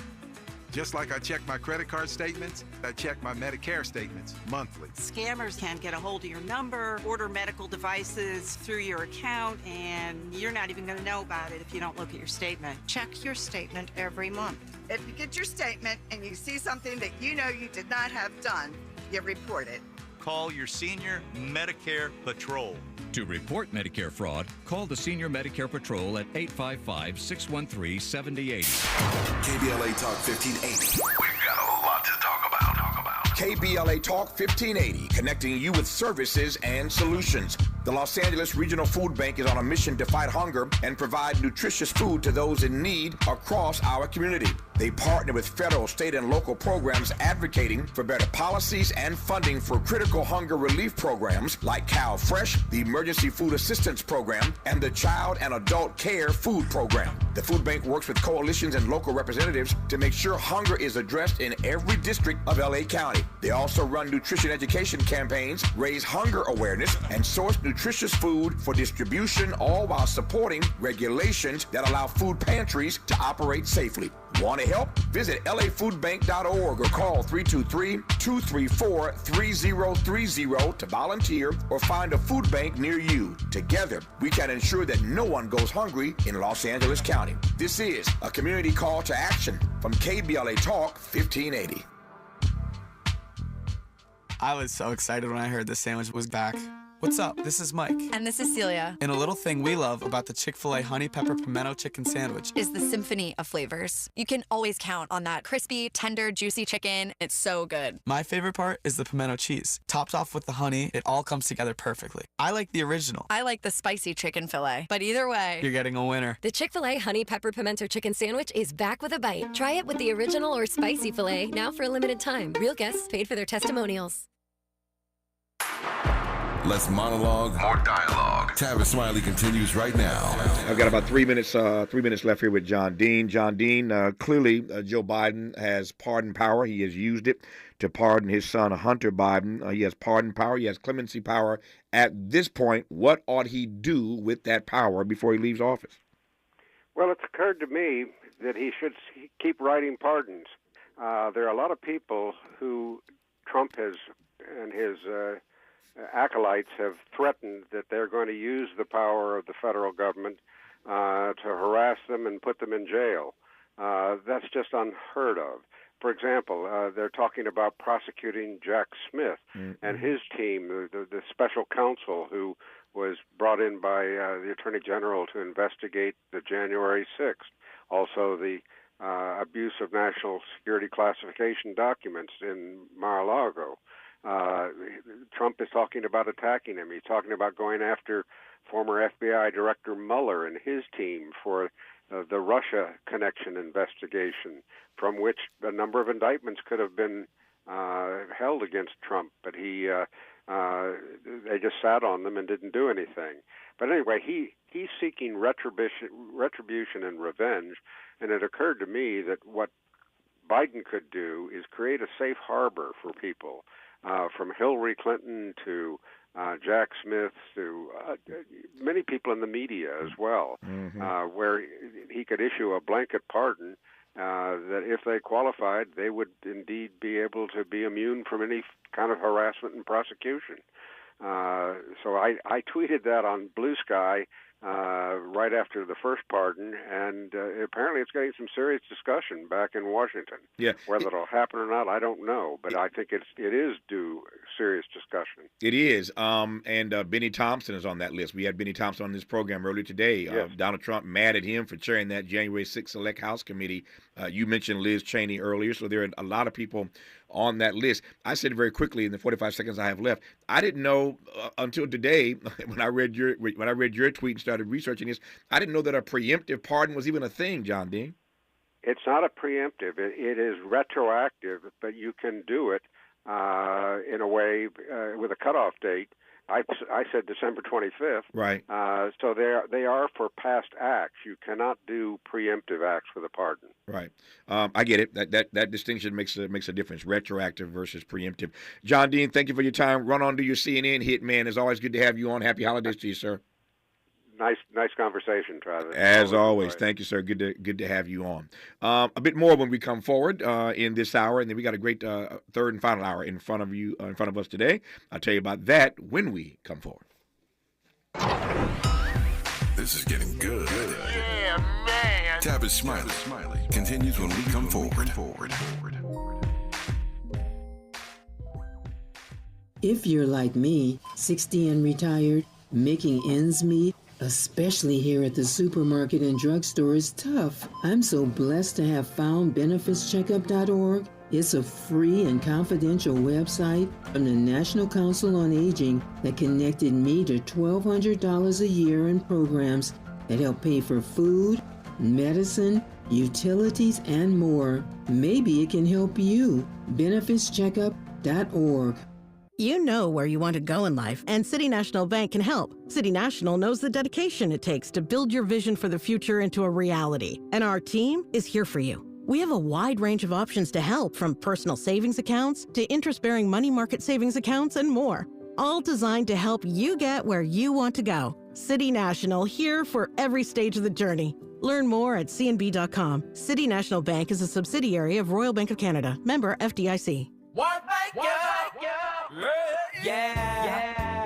Just like I check my credit card statements, I check my Medicare statements monthly. Scammers can get a hold of your number, order medical devices through your account, and you're not even going to know about it if you don't look at your statement. Check your statement every month. If you get your statement and you see something that you know you did not have done, you report it. Call your senior Medicare Patrol. To report Medicare fraud, call the Senior Medicare Patrol at 855-613-7080. KBLA Talk 1580. We've got a lot to talk about. KBLA Talk 1580, connecting you with services and solutions. The Los Angeles Regional Food Bank is on a mission to fight hunger and provide nutritious food to those in need across our community. They partner with federal, state, and local programs advocating for better policies and funding for critical hunger relief programs like Cal Fresh, the Emergency Food Assistance Program, and the Child and Adult Care Food Program. The food bank works with coalitions and local representatives to make sure hunger is addressed in every district of LA County. They also run nutrition education campaigns, raise hunger awareness, and source nutritious food for distribution, all while supporting regulations that allow food pantries to operate safely. Want to help? Visit lafoodbank.org or call 323-234-3030 to volunteer or find a food bank near you. Together, we can ensure that no one goes hungry in Los Angeles County. This is a community call to action from KBLA Talk 1580. I was so excited when I heard the sandwich was back. What's up? This is Mike. And this is Celia. And a little thing we love about the Chick-fil-A Honey Pepper Pimento Chicken Sandwich is the symphony of flavors. You can always count on that crispy, tender, juicy chicken. It's so good. My favorite part is the pimento cheese. Topped off with the honey, it all comes together perfectly. I like the original. I like the spicy chicken fillet. But either way, you're getting a winner. The Chick-fil-A Honey Pepper Pimento Chicken Sandwich is back with a bite. Try it with the original or spicy filet, now for a limited time. Real guests paid for their testimonials. Less monologue, more dialogue. Tavis Smiley continues right now. I've got about 3 minutes left here with John Dean. John Dean, clearly Joe Biden has pardon power. He has used it to pardon his son, Hunter Biden. He has pardon power. He has clemency power. At this point, what ought he do with that power before he leaves office? Well, it's occurred to me that he should keep writing pardons. There are a lot of people who Trump has and his acolytes have threatened that they're going to use the power of the federal government to harass them and put them in jail. That's just unheard of. For example, they're talking about prosecuting Jack Smith and his team, the special counsel who was brought in by the Attorney General to investigate the January 6th. Also, the abuse of national security classification documents in Mar-a-Lago. Trump is talking about attacking him. He's talking about going after former FBI Director Mueller and his team for the Russia connection investigation, from which a number of indictments could have been held against Trump, but they just sat on them and didn't do anything. But anyway, he's seeking retribution and revenge, and it occurred to me that what Biden could do is create a safe harbor for people. From Hillary Clinton to Jack Smith to many people in the media as well, where he could issue a blanket pardon that if they qualified, they would indeed be able to be immune from any kind of harassment and prosecution. So I tweeted that on Blue Sky right after the first pardon, and apparently it's getting some serious discussion back in Washington. Yeah. Whether it'll happen or not, I don't know, but I think it is due serious discussion. It is. And Benny Thompson is on that list. We had Benny Thompson on this program earlier today. Yes. Donald Trump mad at him for chairing that January 6th Select House Committee. You mentioned Liz Cheney earlier, so there are a lot of people on that list. I said very quickly in the 45 seconds I have left, I didn't know until today when I read your tweet and started researching this, I didn't know that a preemptive pardon was even a thing, John Dean. It's not a preemptive. It is retroactive, but you can do it in a way with a cutoff date. I said December 25th. Right. So they are for past acts. You cannot do preemptive acts with a pardon. Right. I get it. That distinction makes a difference. Retroactive versus preemptive. John Dean, thank you for your time. Run on to your CNN hit, man. It's always good to have you on. Happy holidays to you, sir. Nice conversation, Travis. As always, thank you, sir. Good to have you on. A bit more when we come forward in this hour, and then we got a great third and final hour in front of us today. I'll tell you about that when we come forward. This is getting good. Yeah, man. Tavis Smiley continues when we come forward. If you're like me, 60 and retired, making ends meet, especially here at the supermarket and drugstore, is tough. I'm so blessed to have found benefitscheckup.org. It's a free and confidential website from the National Council on Aging that connected me to $1,200 a year in programs that help pay for food, medicine, utilities, and more. Maybe it can help you. benefitscheckup.org. You know where you want to go in life, and City National Bank can help. City National knows the dedication it takes to build your vision for the future into a reality, and our team is here for you. We have a wide range of options to help, from personal savings accounts to interest-bearing money market savings accounts and more, all designed to help you get where you want to go. City National, here for every stage of the journey. Learn more at cnb.com. City National Bank is a subsidiary of Royal Bank of Canada, member FDIC.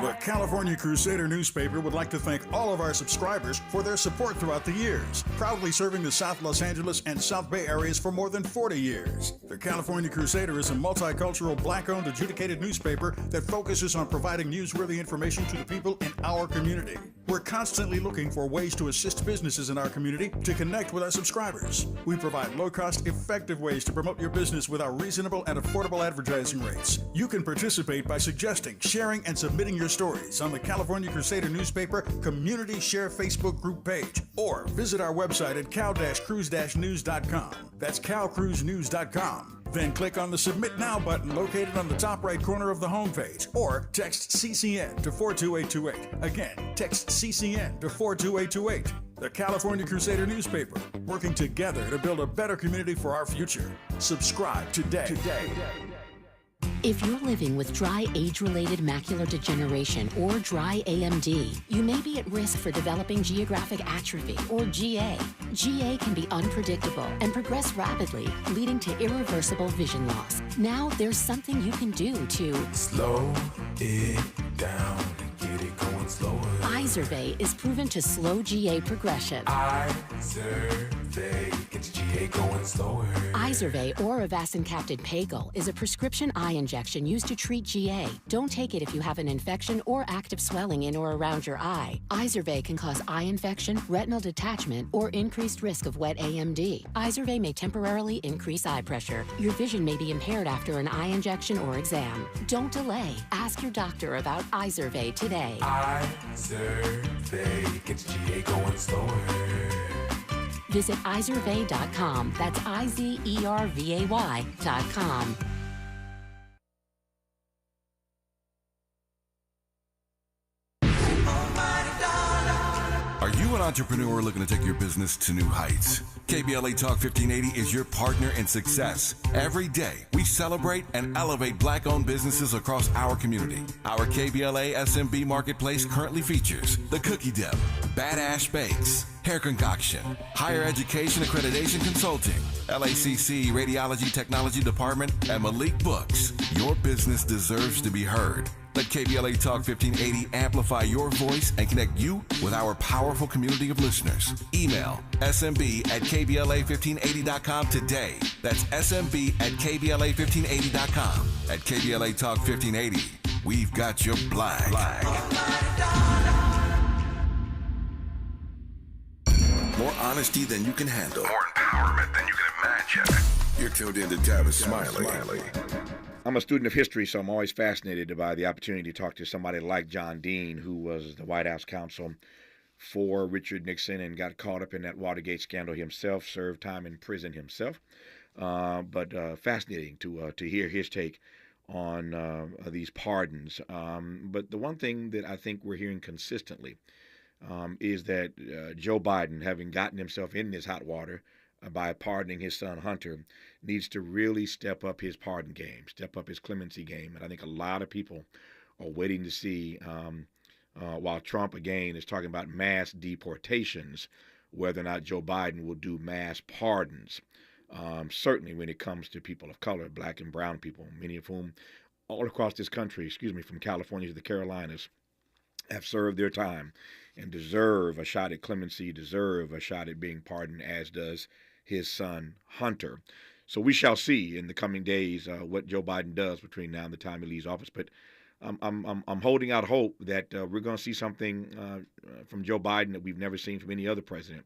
The California Crusader newspaper would like to thank all of our subscribers for their support throughout the years, proudly serving the South Los Angeles and South Bay areas for more than 40 years. The California Crusader is a multicultural, black-owned, adjudicated newspaper that focuses on providing newsworthy information to the people in our community. We're constantly looking for ways to assist businesses in our community to connect with our subscribers. We provide low-cost, effective ways to promote your business with our reasonable and affordable advertising rates. You can participate by suggesting, sharing, and submitting your stories on the California Crusader newspaper Community Share Facebook group page, or visit our website at cal-cruise-news.com. That's calcruisenews.com. Then click on the Submit Now button located on the top right corner of the homepage, or text CCN to 42828. Again, text CCN to 42828. The California Crusader newspaper, working together to build a better community for our future. Subscribe today. If you're living with dry age-related macular degeneration or dry AMD, you may be at risk for developing geographic atrophy or GA. GA can be unpredictable and progress rapidly, leading to irreversible vision loss. Now there's something you can do to slow it down and get it going slower. Izervay is proven to slow GA progression. Izervay gets GA going slower. Izervay or avacincaptad pagel is a prescription eye injection used to treat GA. Don't take it if you have an infection or active swelling in or around your eye. Izervay can cause eye infection, retinal detachment, or increased risk of wet AMD. Izervay may temporarily increase eye pressure. Your vision may be impaired after an eye injection or exam. Don't delay. Ask your doctor about Izervay today. Izervay gets GA going slower. Visit Izervay.com. That's IZERVAY.com. Are you an entrepreneur looking to take your business to new heights? KBLA Talk 1580 is your partner in success. Every day, we celebrate and elevate black-owned businesses across our community. Our KBLA SMB Marketplace currently features The Cookie Dip, Bad Ash Bakes, Hair Concoction, Higher Education Accreditation Consulting, LACC Radiology Technology Department, and Malik Books. Your business deserves to be heard. Let KBLA Talk 1580 amplify your voice and connect you with our powerful community of listeners. Email smb@kbla1580.com today. That's smb@kbla1580.com. At KBLA Talk 1580, we've got your black. More honesty than you can handle. More empowerment than you can imagine. You're tuned in to Tavis Smiley. I'm a student of history, so I'm always fascinated by the opportunity to talk to somebody like John Dean, who was the White House counsel for Richard Nixon and got caught up in that Watergate scandal himself, served time in prison himself. But fascinating to hear his take on these pardons. But the one thing that I think we're hearing consistently is that Joe Biden, having gotten himself in this hot water by pardoning his son Hunter, needs to really step up his pardon game, step up his clemency game. And I think a lot of people are waiting to see, while Trump, again, is talking about mass deportations, whether or not Joe Biden will do mass pardons. Certainly when it comes to people of color, black and brown people, many of whom all across this country, from California to the Carolinas, have served their time and deserve a shot at clemency, deserve a shot at being pardoned, as does his son Hunter. So we shall see in the coming days what Joe Biden does between now and the time he leaves office. But I'm holding out hope that we're going to see something from Joe Biden that we've never seen from any other president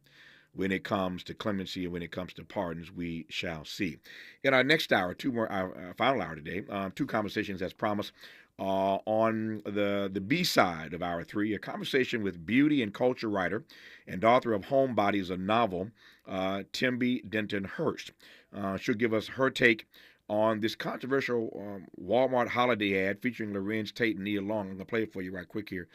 when it comes to clemency and when it comes to pardons. We shall see. In our next hour, our final hour today, two conversations as promised. On the B side of hour 3, a conversation with beauty and culture writer and author of Homebodies, a novel, Timby Denton Hurst. She'll give us her take on this controversial Walmart holiday ad featuring Lorenz Tate and Nia Long. I'm going to play it for you right quick here.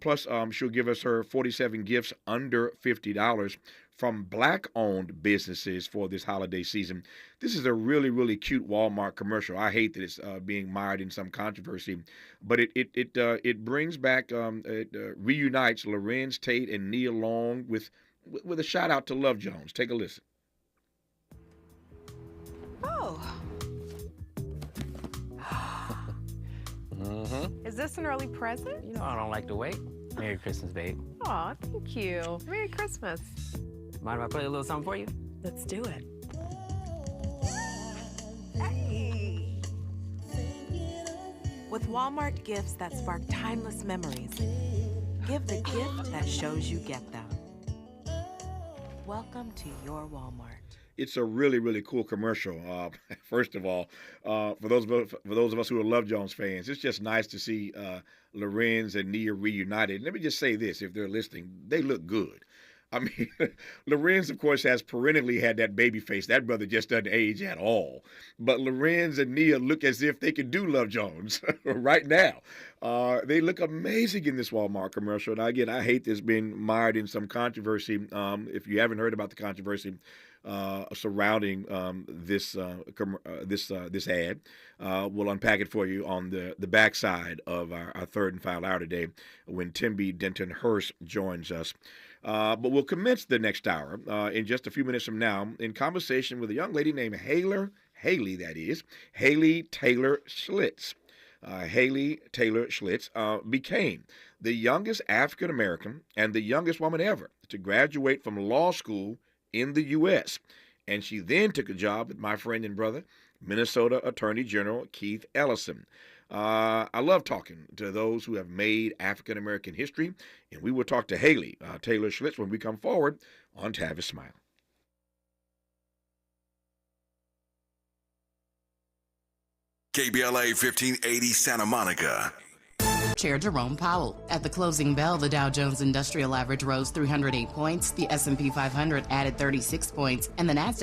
Plus, she'll give us her 47 gifts under $50 from black-owned businesses for this holiday season. This is a really, really cute Walmart commercial. I hate that it's being mired in some controversy, but it brings back, reunites Lorenz Tate and Nia Long with a shout out to Love Jones. Take a listen. Oh. Is this an early present? You know I don't like to wait. Merry Christmas, babe. Aw, thank you. Merry Christmas. Mind if I play a little something for you? Let's do it. Hey. With Walmart gifts that spark timeless memories, give the gift that shows you get them. Welcome to your Walmart. It's a really, really cool commercial. First of all, for those of us who are Love Jones fans, it's just nice to see Lorenz and Nia reunited. And let me just say this, if they're listening, they look good. I mean, Lorenz, of course, has perennially had that baby face. That brother just doesn't age at all. But Lorenz and Nia look as if they could do Love Jones right now. They look amazing in this Walmart commercial. Now, again, I hate this being mired in some controversy. If you haven't heard about the controversy surrounding this ad, we'll unpack it for you on the backside of our third and final hour today when Timby Denton Hurst joins us. But we'll commence the next hour in just a few minutes from now in conversation with a young lady named Haley Taylor Schlitz. Haley Taylor Schlitz became the youngest African American and the youngest woman ever to graduate from law school in the U.S. And she then took a job with my friend and brother, Minnesota Attorney General Keith Ellison. I love talking to those who have made African American history, and we will talk to Haley Taylor Schlitz when we come forward on Tavis Smile. KBLA 1580 Santa Monica. Chair Jerome Powell. At the closing bell, the Dow Jones Industrial Average rose 308 points, the S&P 500 added 36 points, and the Nasdaq